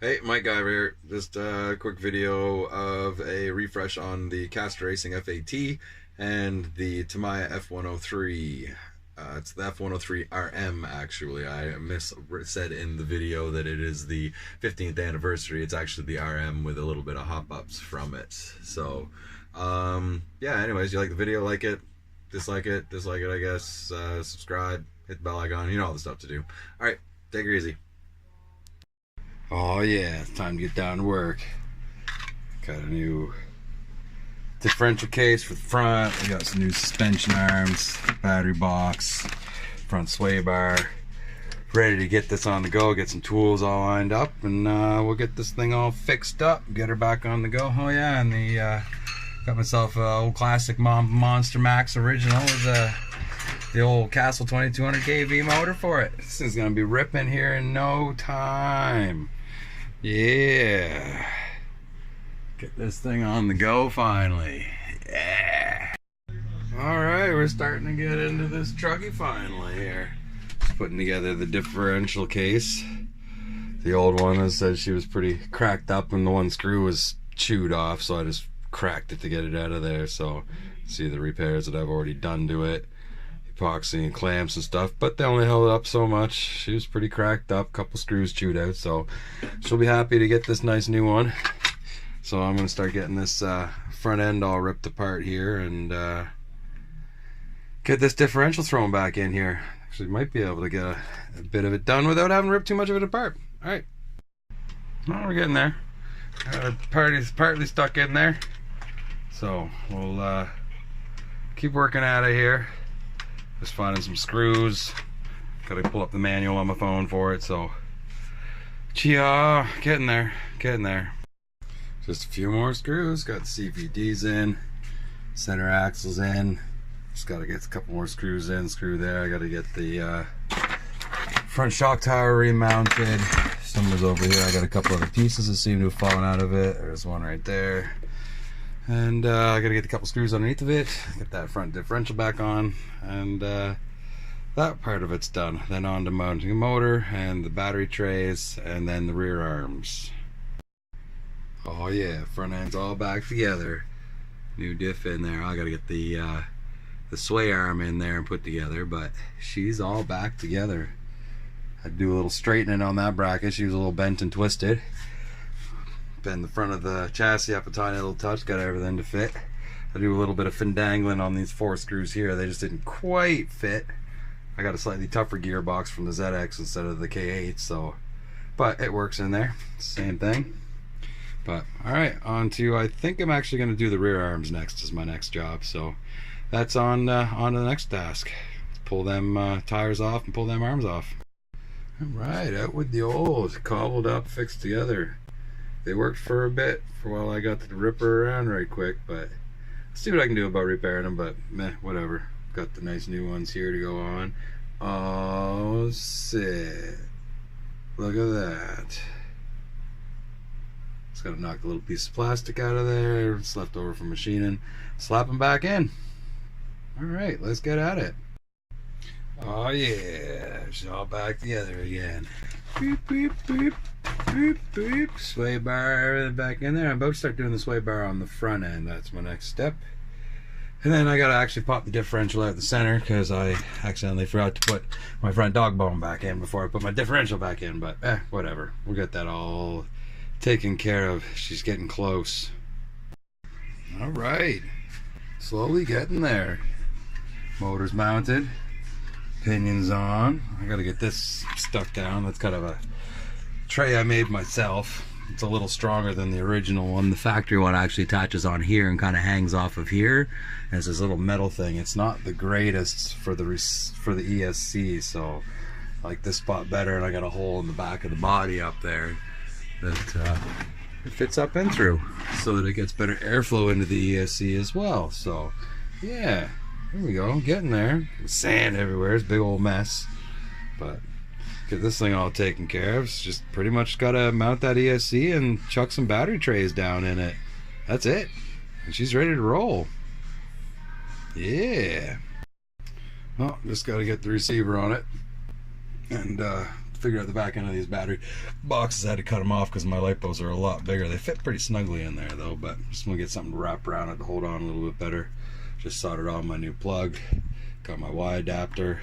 Hey, Mike Guy here. Just a quick video of a refresh on the Caster Racing F8T and the Tamiya F103. It's the F103RM actually. I said in the video that it is the 15th anniversary. It's actually the RM with a little bit of hop-ups from it. So, yeah, anyways, you like the video, like it, dislike it, I guess. Subscribe, hit the bell icon, you know all the stuff to do. Alright, take it easy. Oh yeah, it's time to get down to work. Got a new differential case for the front. We got some new suspension arms, battery box, front sway bar. Ready to get this on the go, get some tools all lined up, and we'll get this thing all fixed up, get her back on the go. Oh yeah, and got myself an old classic Mamba Monster Max original with the old Castle 2200 kV motor for it. This is gonna be ripping here in no time. Yeah, get this thing on the go finally. Yeah. All right, we're starting to get into this Truggy finally here. Just putting together the differential case. The old one said she was pretty cracked up and the one screw was chewed off, so I just cracked it to get it out of there. So see the repairs that I've already done to it, epoxy and clamps and stuff, but they only held up so much. She was pretty cracked up, couple screws chewed out, so she'll be happy to get this nice new one. So I'm gonna start getting this front end all ripped apart here and get this differential thrown back in here. Actually might be able to get a bit of it done without having ripped too much of it apart. All right, well, we're getting there. Partly stuck in there, so we'll keep working at it here. Just finding some screws. Gotta pull up the manual on my phone for it, so yeah, getting there. Just a few more screws. Got the CVDs in, center axles in. Just gotta get a couple more screws in, screw there. I gotta get the front shock tower remounted. Somewhere's over here. I got a couple other pieces that seem to have fallen out of it. There's one right there. And I gotta get a couple screws underneath of it, get that front differential back on, and that part of it's done. Then on to mounting the motor and the battery trays and then the rear arms. Oh yeah, front end's all back together. New diff in there. I gotta get the sway arm in there and put together, but she's all back together. I'd do a little straightening on that bracket. She was a little bent and twisted. Bend the front of the chassis up a tiny little touch, got everything to fit. I do a little bit of findangling on these 4 screws here. They just didn't quite fit. I got a slightly tougher gearbox from the ZX instead of the K8, so, but it works in there. Same thing. But all right, on to, I think I'm actually going to do the rear arms next as my next job. So that's on to the next task. Let's pull them tires off and pull them arms off. All right, out with the old, cobbled up, fixed together. They worked for a bit for while I got to rip her around right quick, but let's see what I can do about repairing them, but meh, whatever. Got the nice new ones here to go on. Oh, shit. Look at that. Just gotta knock a little piece of plastic out of there. It's left over from machining. Slap them back in. Alright, let's get at it. Oh yeah, it's all back together again. Beep, beep, beep. Boop, boop. Sway bar, everything back in there. I'm about to start doing the sway bar on the front end. That's my next step. And then I gotta actually pop the differential out the center because I accidentally forgot to put my front dog bone back in before I put my differential back in, but whatever. We'll get that all taken care of. She's getting close. Alright. Slowly getting there. Motor's mounted. Pinions on. I gotta get this stuck down. That's kind of a tray I made myself. It's a little stronger than the original one. The factory one actually attaches on here and kind of hangs off of here. And it's this little metal thing. It's not the greatest for the ESC, so I like this spot better, and I got a hole in the back of the body up there that it fits up in through so that it gets better airflow into the ESC as well. So yeah, here we go, getting there. Sand everywhere, it's a big old mess, but get this thing all taken care of. It's just pretty much gotta mount that ESC and chuck some battery trays down in it. That's it, and she's ready to roll. Yeah. Well, just gotta get the receiver on it and figure out the back end of these battery boxes. I had to cut them off because my LiPos are a lot bigger. They fit pretty snugly in there though, but just want to get something to wrap around it to hold on a little bit better. Just soldered on my new plug, got my Y adapter.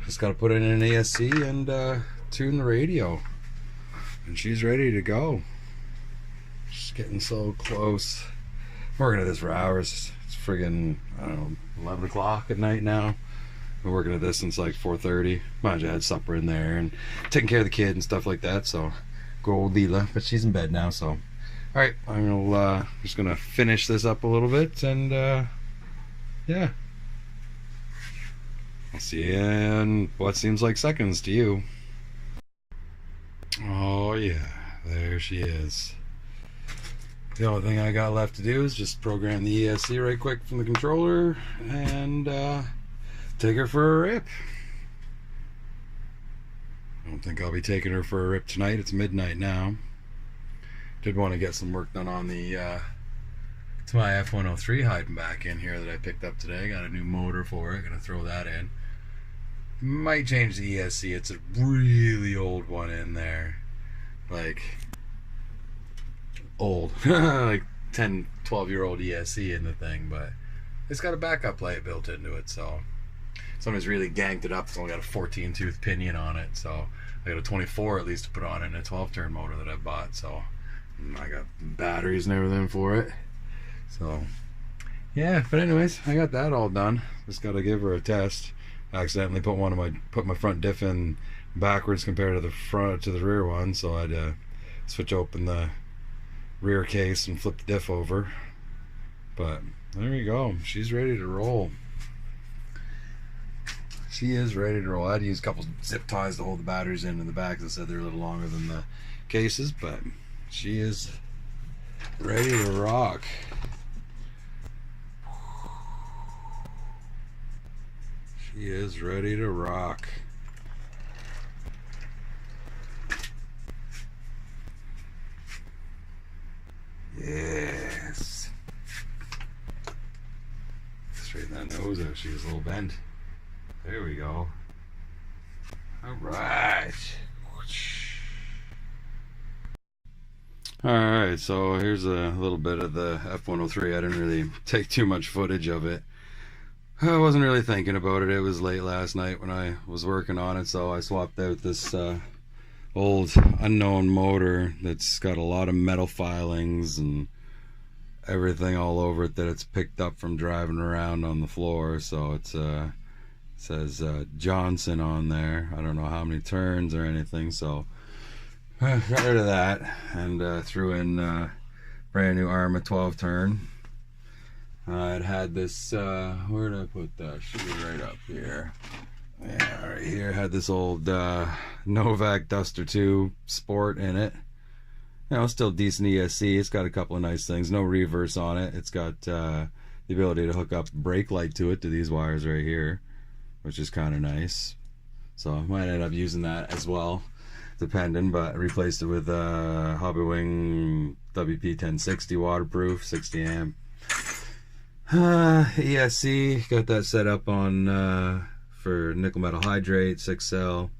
Just got to put in an ESC and tune the radio, and she's ready to go. Just getting so close. I'm working at this for hours. It's friggin', I don't know, 11 o'clock at night now. Been working at this since like 4:30. Mind you, I had supper in there and taking care of the kid and stuff like that. So, good old Leela, but she's in bed now. So, all right, I'm just gonna finish this up a little bit, and yeah, I'll see you in what seems like seconds to you. Oh yeah, there she is. The only thing I got left to do is just program the ESC right quick from the controller and take her for a rip. I don't think I'll be taking her for a rip tonight. It's midnight now. Did want to get some work done on the Tamiya F103 hiding back in here that I picked up today. Got a new motor for it. Gonna throw that in. Might change the ESC. It's a really old one in there. Like old. Like 10, 12-year-old ESC in the thing, but it's got a backup light built into it, so somebody's really ganked it up. It's only got a 14-tooth pinion on it, so I got a 24 at least to put on it, and a 12-turn motor that I bought, so I got batteries and everything for it. So yeah, but anyways, I got that all done. Just got to give her a test. I accidentally put my front diff in backwards compared to the rear one, so I had to switch open the rear case and flip the diff over. But there we go. She's ready to roll. She is ready to roll. I had to use a couple zip ties to hold the batteries in the back. As I said, they're a little longer than the cases, but she is ready to rock. She is ready to rock. Yes. Straighten that nose out. She was a little bent. There we go. Alright. Alright, so here's a little bit of the F103. I didn't really take too much footage of it. I wasn't really thinking about it. It was late last night when I was working on it, so I swapped out this old unknown motor that's got a lot of metal filings and everything all over it that it's picked up from driving around on the floor. So it's says Johnson on there. I don't know how many turns or anything, so got rid of that and threw in brand new Arma 12 turn. It had this where did I put that? Should be right up here. Yeah, right here. Had this old Novak Duster 2 Sport in it. You know, still decent ESC. It's got a couple of nice things. No reverse on it. It's got the ability to hook up brake light to it, to these wires right here, which is kind of nice. So I might end up using that as well, depending. But I replaced it with Hobbywing WP 1060 waterproof, 60 amp. ESC, got that set up on for nickel metal hydrate, 6L.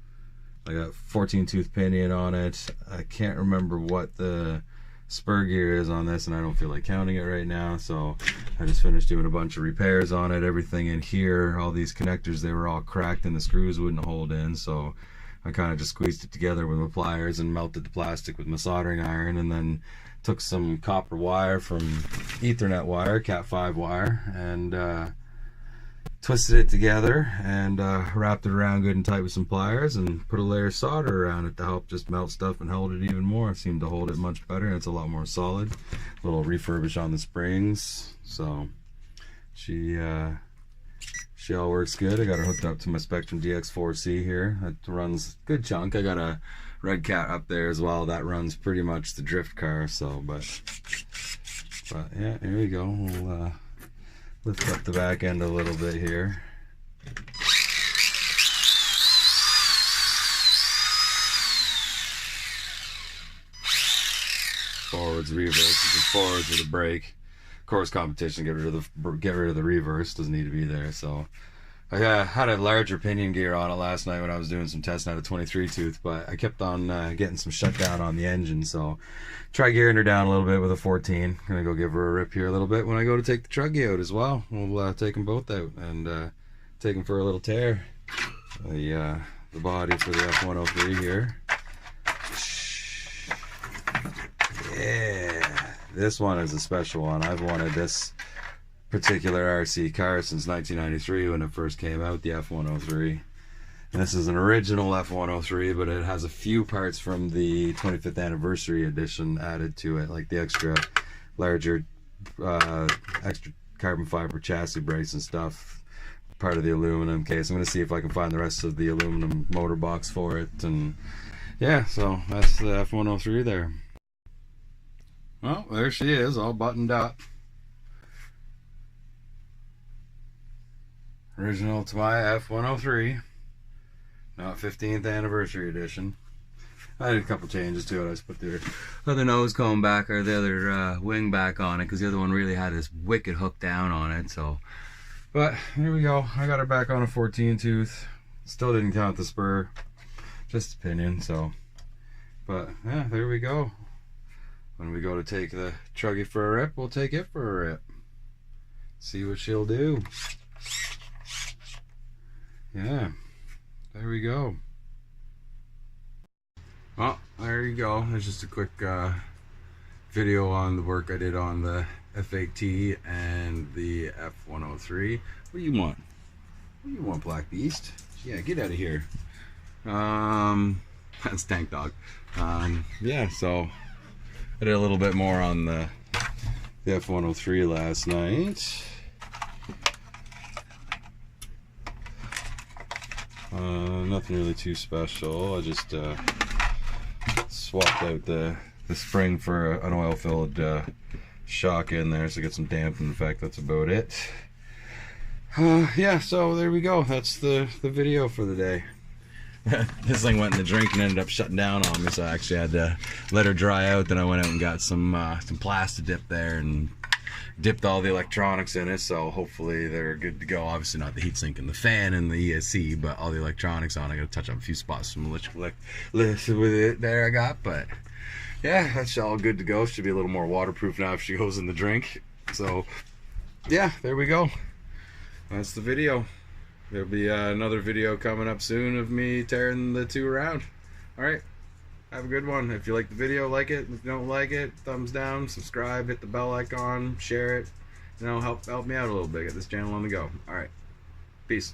I got 14-tooth pinion on it. I can't remember what the spur gear is on this, and I don't feel like counting it right now, so I just finished doing a bunch of repairs on it. Everything in here, all these connectors, they were all cracked and the screws wouldn't hold in, so I kind of just squeezed it together with my pliers and melted the plastic with my soldering iron, and then took some copper wire from Ethernet wire, Cat 5 wire, and twisted it together and wrapped it around good and tight with some pliers and put a layer of solder around it to help just melt stuff and hold it even more. It seemed to hold it much better, and it's a lot more solid. A little refurbish on the springs, so she all works good. I got her hooked up to my Spectrum DX4C here. It runs a good chunk. I got a Red Cat up there as well. That runs pretty much the drift car. So, but yeah, here we go. We'll lift up the back end a little bit here. Forwards, reverse, forwards with a brake. Of course, competition. Get rid of the reverse. Doesn't need to be there. So I had a larger pinion gear on it last night when I was doing some testing at a 23 tooth, but I kept on getting some shutdown on the engine, so try gearing her down a little bit with a 14. Gonna go give her a rip here a little bit when I go to take the Truggy out as well. We'll take them both out and take them for a little tear. The body for the F103 here. Yeah, this one is a special one. I've wanted this particular RC car since 1993 when it first came out, the F103. And this is an original F103, but it has a few parts from the 25th anniversary edition added to it, like the extra larger extra carbon fiber chassis brakes and stuff, part of the aluminum case. I'm going to see if I can find the rest of the aluminum motor box for it. And yeah, so that's the F103 there. Well, there she is, all buttoned up. Original Tamiya F103, not 15th anniversary edition. I did a couple changes to it. I just put the other nose cone back, or the other wing back on it, because the other one really had this wicked hook down on it. So, but here we go. I got her back on a 14 tooth. Still didn't count the spur, just the pinion. So, but yeah, there we go. When we go to take the Truggy for a rip, we'll take it for a rip. See what she'll do. Yeah, there we go. Well, there you go. There's just a quick video on the work I did on the F8T and the F103. What do you want? What do you want, Black Beast? Yeah, get out of here. That's Tank Dog. Yeah, so I did a little bit more on the F103 last night. Nothing really too special. I just swapped out the spring for an oil-filled shock in there, so get some damping effect. That's about it. Yeah, so there we go. That's the video for the day. This thing went in the drink and ended up shutting down on me, so I actually had to let her dry out. Then I went out and got some plastic dip there and dipped all the electronics in it, so hopefully they're good to go. Obviously not the heatsink and the fan and the ESC, but all the electronics on. I gotta touch up a few spots from with it there I got, but yeah, that's all good to go. Should be a little more waterproof now if she goes in the drink. So yeah, there we go. That's the video. There'll be another video coming up soon of me tearing the two around. Alright, have a good one. If you like the video, like it. If you don't like it, thumbs down, subscribe, hit the bell icon, share it. You know, help me out a little bit. Get this channel on the go. Alright, peace.